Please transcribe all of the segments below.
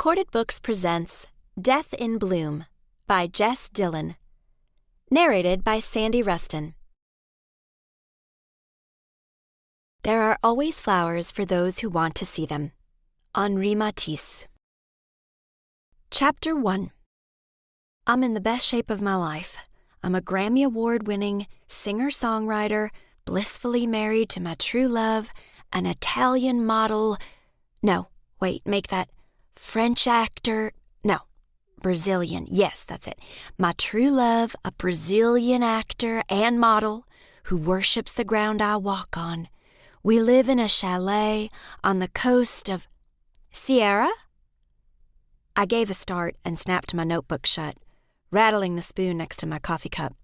Recorded Books presents Death in Bloom by Jess Dillon. Narrated by Sandy Rustin. There are always flowers for those who want to see them. Henri Matisse. Chapter 1. I'm in the best shape of my life. I'm a Grammy Award-winning singer-songwriter, blissfully married to my true love, an Italian model. No, wait, make that French actor. No, Brazilian. Yes, that's it. My true love, a Brazilian actor and model who worships the ground I walk on. We live in a chalet on the coast of Sierra? I gave a start and snapped my notebook shut, rattling the spoon next to my coffee cup.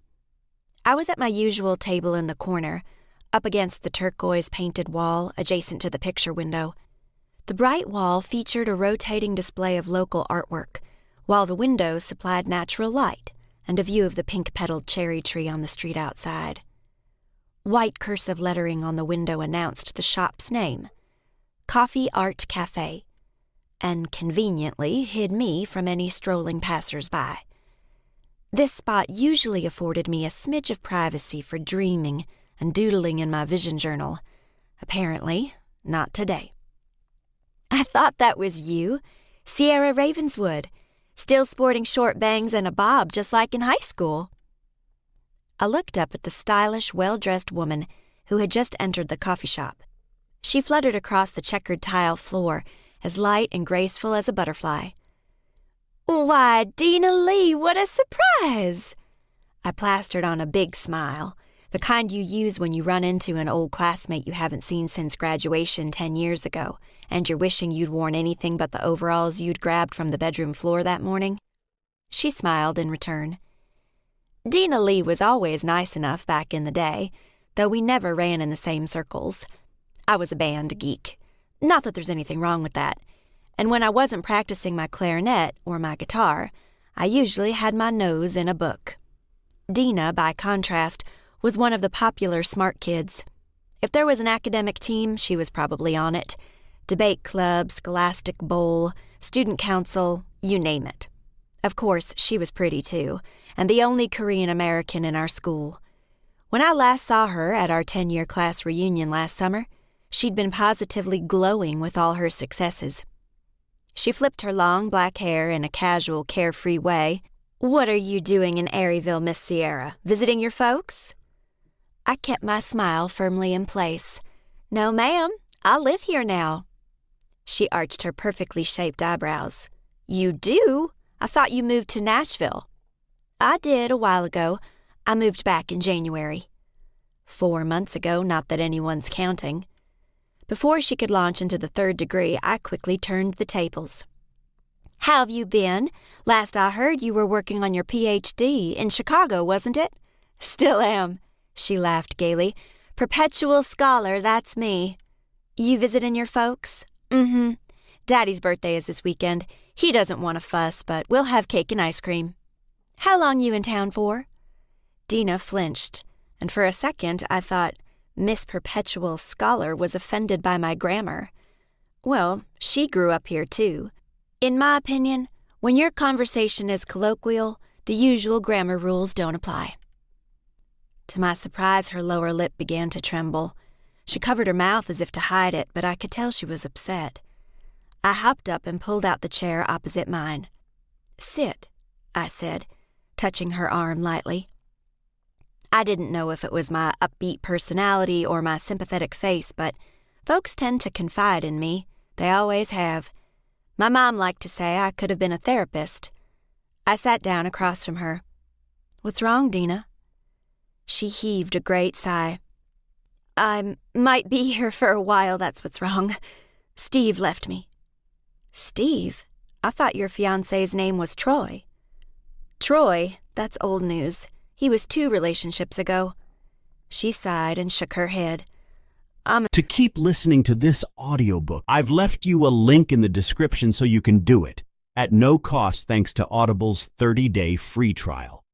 I was at my usual table in the corner, up against the turquoise-painted wall adjacent to the picture window. The bright wall featured a rotating display of local artwork, while the windows supplied natural light and a view of the pink-petaled cherry tree on the street outside. White cursive lettering on the window announced the shop's name, Coffee Art Cafe, and conveniently hid me from any strolling passers-by. This spot usually afforded me a smidge of privacy for dreaming and doodling in my vision journal. Apparently, not today. I thought that was you, Sierra Ravenswood, still sporting short bangs and a bob just like in high school. I looked up at the stylish, well-dressed woman who had just entered the coffee shop. She fluttered across the checkered tile floor, as light and graceful as a butterfly. "Why, Dina Lee, what a surprise!" I plastered on a big smile, the kind you use when you run into an old classmate you haven't seen since graduation 10 years ago, and you're wishing you'd worn anything but the overalls you'd grabbed from the bedroom floor that morning. She smiled in return. Dina Lee was always nice enough back in the day, though we never ran in the same circles. I was a band geek. Not that there's anything wrong with that. And when I wasn't practicing my clarinet or my guitar, I usually had my nose in a book. Dina, by contrast, was one of the popular smart kids. If there was an academic team, she was probably on it. Debate club, scholastic bowl, student council, you name it. Of course, she was pretty too, and the only Korean American in our school. When I last saw her at our 10-year class reunion last summer, she'd been positively glowing with all her successes. She flipped her long black hair in a casual, carefree way. "What are you doing in Aeryville, Miss Sierra? Visiting your folks?" I kept my smile firmly in place. "No, ma'am, I live here now." She arched her perfectly shaped eyebrows. "You do? I thought you moved to Nashville." "I did a while ago. I moved back in January." 4 months ago, not that anyone's counting. Before she could launch into the third degree, I quickly turned the tables. "How have you been? Last I heard, you were working on your Ph.D. in Chicago, wasn't it?" "Still am," she laughed gaily. "Perpetual scholar, that's me." "You visiting your folks?" "Mm-hmm. Daddy's birthday is this weekend. He doesn't want to fuss, but we'll have cake and ice cream." "How long you in town for?" Dina flinched, and for a second I thought Miss Perpetual Scholar was offended by my grammar. Well, she grew up here too. In my opinion, when your conversation is colloquial, the usual grammar rules don't apply. To my surprise, her lower lip began to tremble. She covered her mouth as if to hide it, but I could tell she was upset. I hopped up and pulled out the chair opposite mine. "Sit," I said, touching her arm lightly. I didn't know if it was my upbeat personality or my sympathetic face, but folks tend to confide in me. They always have. My mom liked to say I could have been a therapist. I sat down across from her. "What's wrong, Dina?" She heaved a great sigh. "I might be here for a while, that's what's wrong. Steve left me." "Steve? I thought your fiancé's name was Troy." "Troy? That's old news. He was 2 relationships ago." She sighed and shook her head. To keep listening to this audiobook, I've left you a link in the description so you can do it, at no cost thanks to Audible's 30-day free trial.